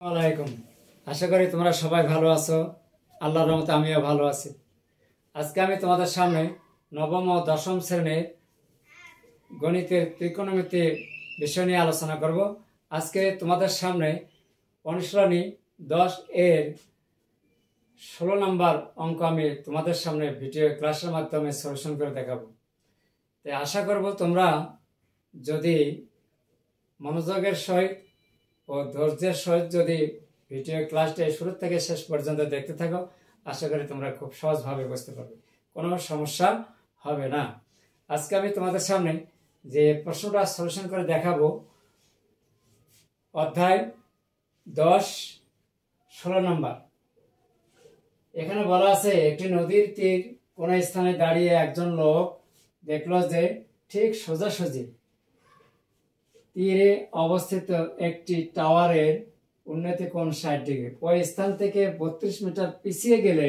ওয়ালাইকুম। আশা করি তোমরা সবাই ভালো আছো। আল্লাহর রহমতে আমিও ভালো আছি। আজকে আমি তোমাদের সামনে নবম ও দশম শ্রেণীর গণিতের ত্রিকোণমিতি বিষয় নিয়ে আলোচনা করব। আজকে তোমাদের সামনে অনুশীলনী 10 এর 16 নম্বর অঙ্ক আমি তোমাদের সামনে ভিডিও ক্লাসের মাধ্যমে সলিউশন করে দেখাবো। তাই আশা করব তোমরা যদি মনোযোগের সহিত ও ধৈর্যের সহিত যদি ভিডিও ক্লাসটি শুরু থেকে শেষ পর্যন্ত দেখতে থাকো, আশা করি তোমরা খুব সহজভাবে বুঝতে পারবে, কোনো সমস্যা হবে না। আজকে আমি তোমাদের সামনে যে প্রশ্নটা সলিউশন করে দেখাবো, অধ্যায় 10 16 নম্বর। এখানে বলা আছে, একটি নদীর তীর কোন স্থানে দাঁড়িয়ে একজন লোক দেখলো যে ঠিক সোজাসুজি তীরে অবস্থিত একটি টাওয়ারের উন্নতি কোণ 60 ডিগ্রি। ওই স্থান থেকে 32 মিটার পিছিয়ে গেলে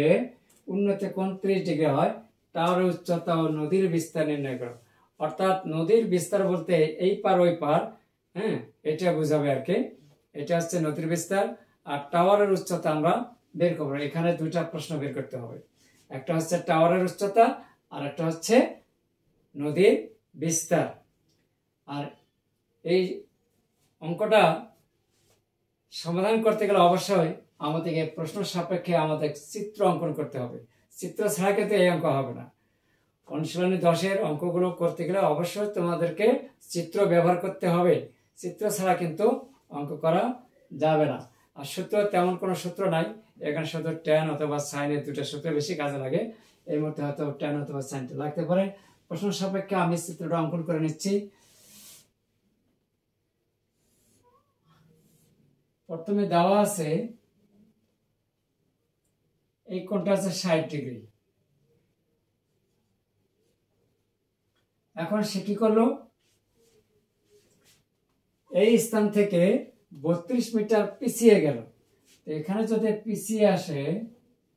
উন্নতি কোণ 30 ডিগ্রি হয়। টাওয়ারের উচ্চতা ও নদীর বিস্তার নির্ণয় করো। অর্থাৎ নদীর বিস্তার বলতে এই পার ওই পার, এটা বোঝাবে আর কি। এটা হচ্ছে নদীর বিস্তার। আর টাওয়ারের উচ্চতা আমরা বের করবো। এখানে দুইটা প্রশ্ন বের করতে হবে, একটা হচ্ছে টাওয়ারের উচ্চতা আর একটা হচ্ছে নদীর বিস্তার। আর এই অঙ্কটা সমাধান করতে গেলে অবশ্যই আমাদেরকে প্রশ্ন সাপেক্ষে আমাদের চিত্র অঙ্কন করতে হবে। চিত্র ছাড়া কিন্তু এই অঙ্ক হবে না। অনুশীলনী 10 এর অঙ্কগুলো করতে গেলে অবশ্যই তোমাদেরকে চিত্র ব্যবহার করতে হবে। চিত্র ছাড়া কিন্তু অঙ্ক করা যাবে না। আর সূত্র তেমন কোনো সূত্র নাই, এখানে শুধু ট্যান অথবা সাইনের দুটো সূত্র বেশি কাজে লাগে। এর মধ্যে হয়তো ট্যান অথবা সাইনটা লাগতে পারে। প্রশ্ন সাপেক্ষে আমি চিত্রটা অঙ্কন করে নিচ্ছি। প্রথমে দেওয়া আছে এই কোণটা আছে 60 ডিগ্রি। এখন সে কি করলো, এই স্থান থেকে 32 মিটার পিছিয়ে গেল। এখানে যদি পিছিয়ে আসে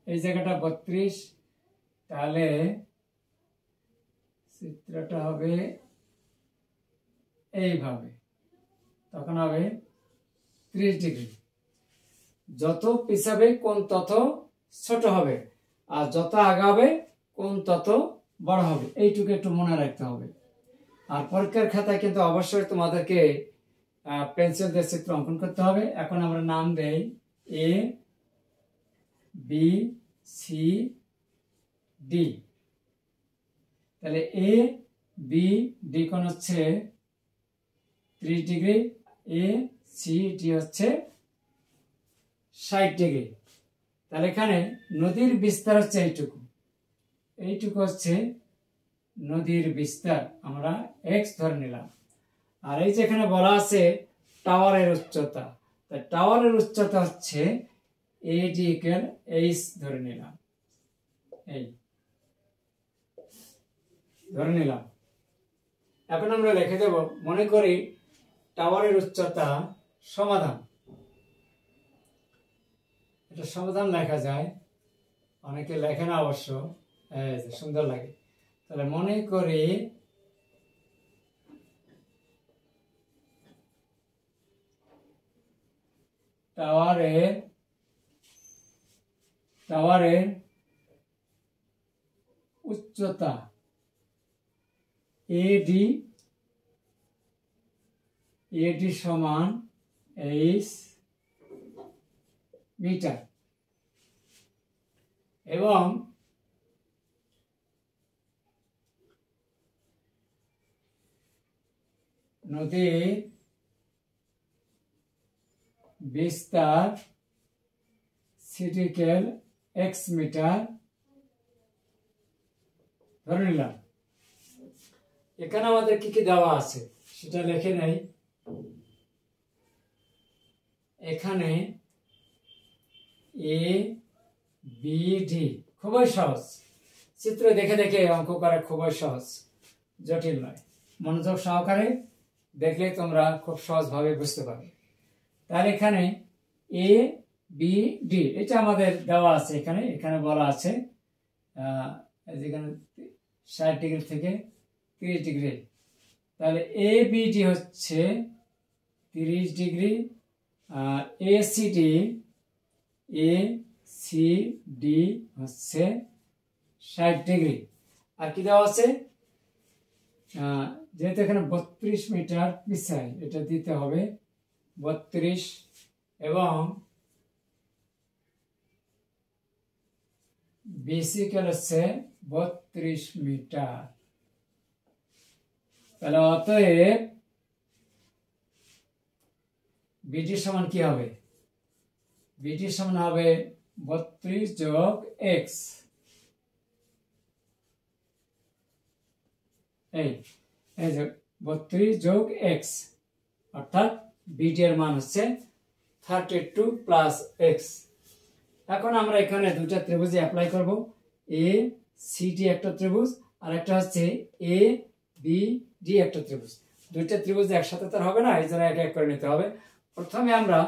এই জায়গাটা 32, তাহলে চিত্রটা হবে এইভাবে, তখন হবে 30 ডিগ্রি। যত পিছাবে কোণ তত ছোট হবে, আর যত আগাবে কোণ তত বড় হবে। এইটুকু একটু মনে রাখতে হবে। আর পরীক্ষার খাতায় কিন্তু অবশ্যই তোমাদেরকে পেন্সিল দিয়ে চিত্র অঙ্কন করতে হবে। এখন আমরা নাম দেই এ বি সি ডি। তাহলে এ বি ডি কোণ হচ্ছে 30 ডিগ্রি, এ সি ডি হচ্ছে 60 ডিগ্রি। তাহলে এখানে নদীর বিস্তার হচ্ছে এইটুকু, এইটুকু হচ্ছে নদীর বিস্তার, আমরা এক্স ধরে নিলাম। আর এই যেখানে বলা আছে টাওয়ারের উচ্চতা, তাই টাওয়ারের উচ্চতা হচ্ছে এডি ইকুয়াল এইচ ধরে নিলাম, এই ধরে নিলাম। এখন আমরা লিখে দেব, মনে করি টাওয়ারের উচ্চতা সমাধান। এটা সমাধান লেখা যায়, অনেকে লেখে না অবশ্য, সুন্দর লাগে। তাহলে মনে করি টাওয়ারের উচ্চতা এডি সমান এইচ মিটার, এবং নদীর বিস্তার সিটিক্যাল এক্স মিটার ধরে নিলাম। এখানে আমাদের কি কি দেওয়া আছে সেটা লিখে নেই। এখানে এ বি ডি খুবই সহজ, চিত্র দেখে দেখে অঙ্ক করা খুবই সহজ, জটিল নয়। মনোযোগ সহকারে দেখলে তোমরা খুব সহজভাবে বুঝতে পারবে। তাহলে এখানে এ বি ডি এটা আমাদের দেওয়া আছে। এখানে এখানে বলা আছে যেখানে 60 ডিগ্রি থেকে 30 ডিগ্রি। তাহলে এ বি ডি হচ্ছে 30 ডিগ্রি এসিডি হচ্ছে 60°। আর কি দেওয়া আছে, যেহেতু এখানে 32 মিটার পিছায় এটা দিতে হবে 32 এবং বিসি হচ্ছে 32 মিটার। তাহলে অতএব বিটি সমান কি হবে, বিটি সমান হবে 32 যোগ এক্স। এই যে 32 যোগ এক্স অর্থাৎ বিটি এর মান হচ্ছে 32 প্লাস এক্স। এখন আমরা এখানে দুটা ত্রিভুজে অ্যাপ্লাই করব। এ সি ডি একটা ত্রিভুজ আর একটা হচ্ছে এ বি ডি একটা ত্রিভুজ। দুইটা ত্রিভুজ একসাথে তো হবে না, এই জন্য এক এক করে নিতে হবে। প্রথমে আমরা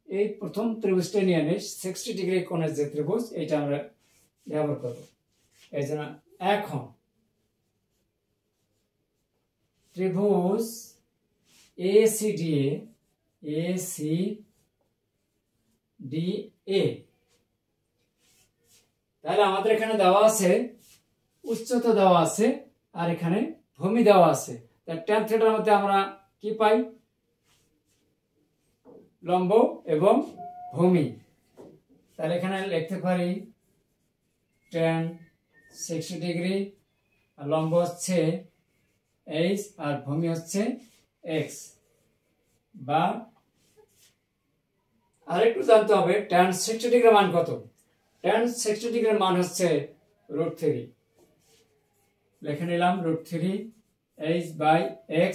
এই প্রথম ত্রিভুজটা নিয়ে নিই, 60° কোণের যে ত্রিভুজ এটা আমরা ব্যবহার করব। এই জন্য এখন ত্রিভুজ ACDA তাহলে আমাদের এখানে দেওয়া আছে উচ্চতা দেওয়া আছে আর এখানে ভূমি দেওয়া আছে। তাহলে tan থিটার মধ্যে আমরা কি পাই, লম্ব এবং ভূমি। তাহলে এখানে লিখতে পারি tan 60° আর লম্ব হচ্ছে h আর ভূমি হচ্ছে x। বা আরেকটু জানতে হবে tan 60° মান কত। tan 60° মান হচ্ছে √3। লিখে নিলাম √3 h/x।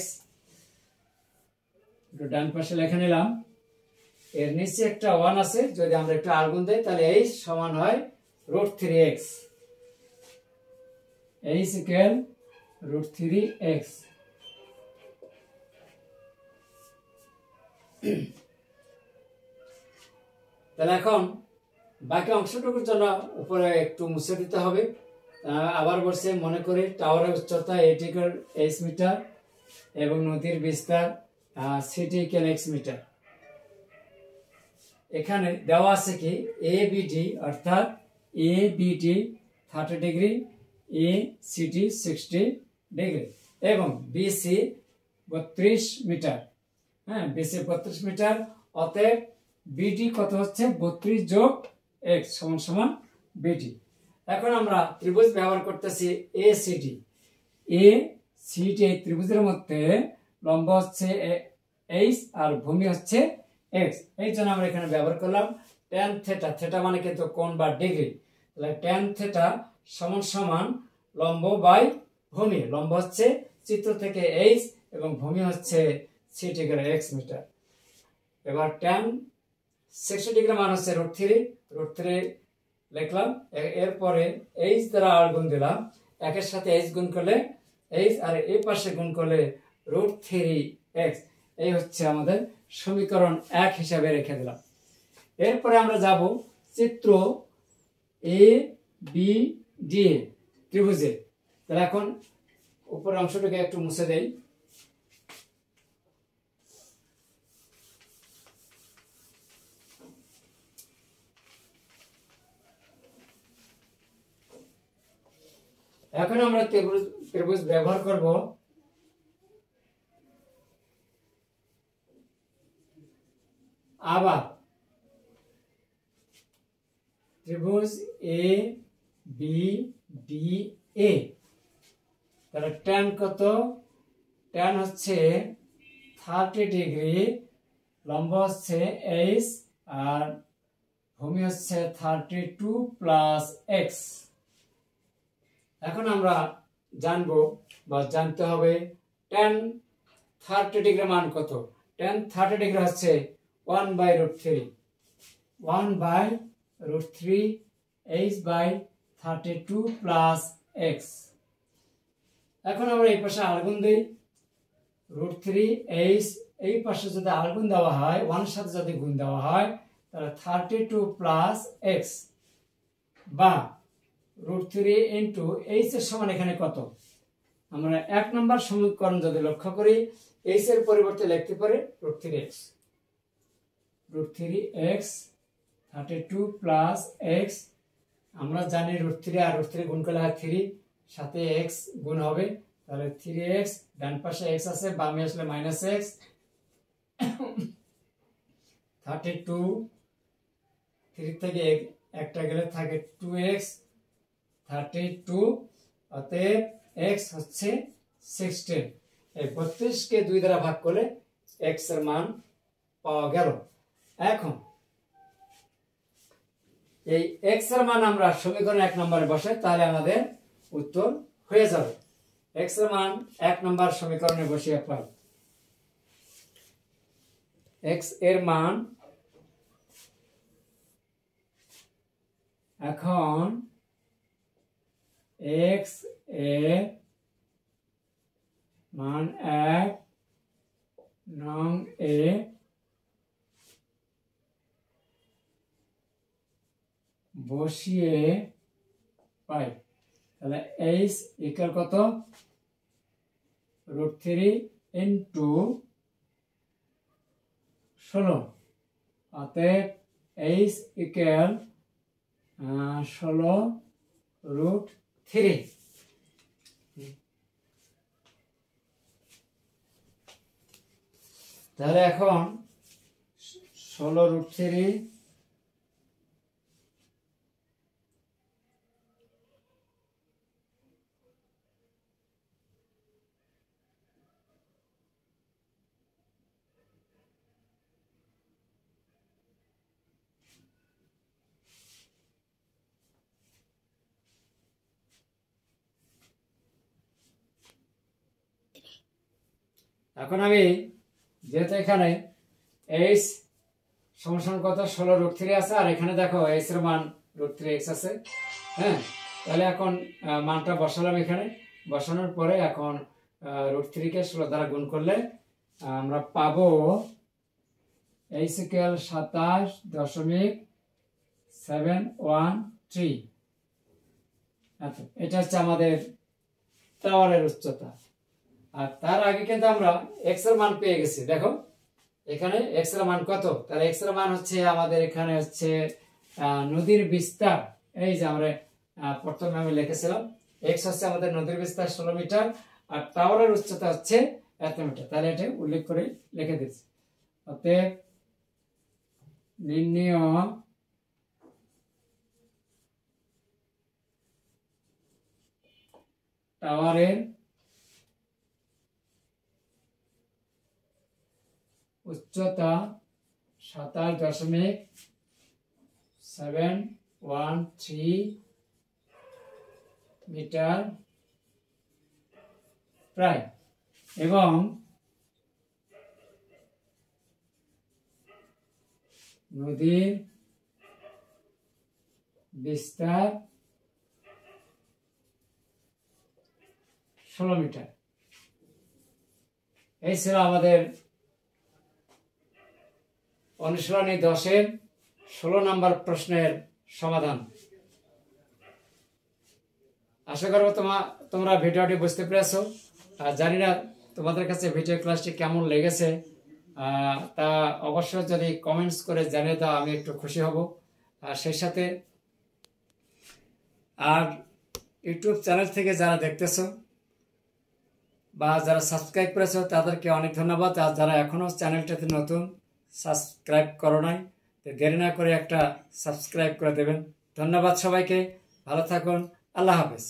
ডান পাশে লিখে নিলাম। এর নিচে একটা 1 আছে, যদি আমরা একটু আগুন দেই তাহলে h সমান হয় √3x। h equal √3x। তাহলে এখন বাকি অংশটুকুর জন্য উপরে একটু মুছে দিতে হবে। আবার বলছে, মনে করি টাওয়ারের উচ্চতা 80 মিটার এবং নদীর বিস্তার 60 মিটার। এখানে দেওয়া আছে কি ABD অর্থাৎ ABD 30°, ACD 60° এবং BC 32 মিটার। হ্যাঁ, BC 32 মিটার। অতএব BD কত হচ্ছে 32 যোগ x সমান সমান BD। এখন আমরা ত্রিভুজ ব্যবহার করতেছি ACD। ACD এই ত্রিভুজের মধ্যে লম্ব হচ্ছে h আর ভূমি হচ্ছে x। এই জন্য আমরা এখানে ব্যবহার করলাম tan থিটা। থিটা মানে কিন্তু কোণ বা ডিগ্রি। তাহলে tan থিটা সমান সমান লম্ব বাই ভূমি। লম্ব হচ্ছে চিত্র থেকে h এবং ভূমি হচ্ছে 60 x মিটার। এবার tan 60° মান হচ্ছে √3 লিখলাম। এরপরে h দ্বারা r গুণ দিলাম। একের সাথে h গুণ করলে h আর এই পাশে গুণ করলে √3x। এই হচ্ছে আমাদের সমীকরণ 1 হিসাবে রেখে দিলাম। এরপরে আমরা যাব চিত্র ABD ত্রিভুজে। তাহলে এখন উপরের অংশটাকে একটু মুছে দেই। এখন আমরা ত্রিভুজ ব্যবহার করব আবার ত্রিভুজ ABDA। তাহলে tan কত, tan হচ্ছে 30°, লম্ব হচ্ছে h আর ভূমি হচ্ছে 32 প্লাস x। এখন আমরা জানবো বা জানতে হবে tan 30° মান কত। tan 30° হচ্ছে 1/√3 h/32 প্লাস x। এখন আমরা এই পাশে আলগুন দিই √3h। এই পাশে যদি আলগুন দেওয়া হয় 1 এর সাথে যদি গুণ দেওয়া হয় তাহলে 32 প্লাস x বা √3 ইন্টু h এর সমান এখানে কত। আমরা 1 নম্বর সমীকরণ যদি লক্ষ্য করি h এর পরিবর্তে লিখতে পারি √3x √3x 32 প্লাস এক্স, আমরা জানি √3 আর √3 গুণ করলে হয় 3, সাথে x গুণ হবে, তাহলে 3x, ডান পাশে x আছে, বামে আসলে -x, 32, 3 থেকে একটা গেলে থাকে 2x, 32, অতএব x হচ্ছে 16। এই 32 কে 2 দ্বারা ভাগ করলে x এর মান পাওয়া গেল। এখন এই x এর মান আমরা সমীকরণ 1 নম্বরে বসাই, তাহলে আমাদের উত্তর হয়ে যাবে। x এর মান 1 নম্বর সমীকরণে বসিয়ে পাই। x এর মান এখন x এর মান 1 নং এ বসিয়ে পাই, তাহলে h ইকুয়াল কত? √3 ইন্টু 16, অতএব h ইকুয়াল 16√3। তাহলে এখন 16√3 এখন আমি যেহেতু এখানে h সমান কত 16√3 আছে, আর এখানে দেখো h এর মান √3x আছে, হ্যাঁ, তাহলে এখন মানটা বসালাম। এখানে বসানোর পরে এখন √3 কে 16 দ্বারা গুণ করলে আমরা পাবো h ইকুয়াল 27.713। আচ্ছা, এটা হচ্ছে আমাদের টাওয়ারের উচ্চতা। আর তার আগে কিন্তু আমরা x এর মান পেয়ে গেছি। দেখো এখানে x এর মান কত, তাহলে x এর মান হচ্ছে আমাদের এখানে হচ্ছে নদীর বিস্তার। এই যে আমরা প্রথমে আমি লিখেছিলাম x হচ্ছে আমাদের নদীর বিস্তার 16 মিটার, আর টাওয়ারের উচ্চতা হচ্ছে 1 মিটার, তাহলে এটা উল্লেখ করে লিখে দিচ্ছি। অতএব নির্ণেয় টাওয়ারের উচ্চতা 27.713 মিটার প্রায়, এবং নদীর বিস্তার 16 মিটার। এই ছিল আমাদের অনুশীলনী 10-এর 16 নম্বর প্রশ্নের সমাধান। আশা করব তোমরা ভিডিওটি বুঝতে পেরেছো। আর জানি না তোমাদের কাছে ভিডিও ক্লাসটি কেমন লেগেছে, তা অবশ্যই যদি কমেন্টস করে জানিয়ে দাও, আমি একটু খুশি হব। আর সেই সাথে আর ইউটিউব চ্যানেল থেকে যারা দেখতেছো বা যারা সাবস্ক্রাইব করেছো তাদেরকে অনেক ধন্যবাদ। আর যারা এখনো চ্যানেলটাতে নতুন, সাবস্ক্রাইব করো নাই, দেরি না করে একটা সাবস্ক্রাইব করে দেবেন। ধন্যবাদ সবাইকে, ভালো থাকুন, আল্লাহ হাফেজ।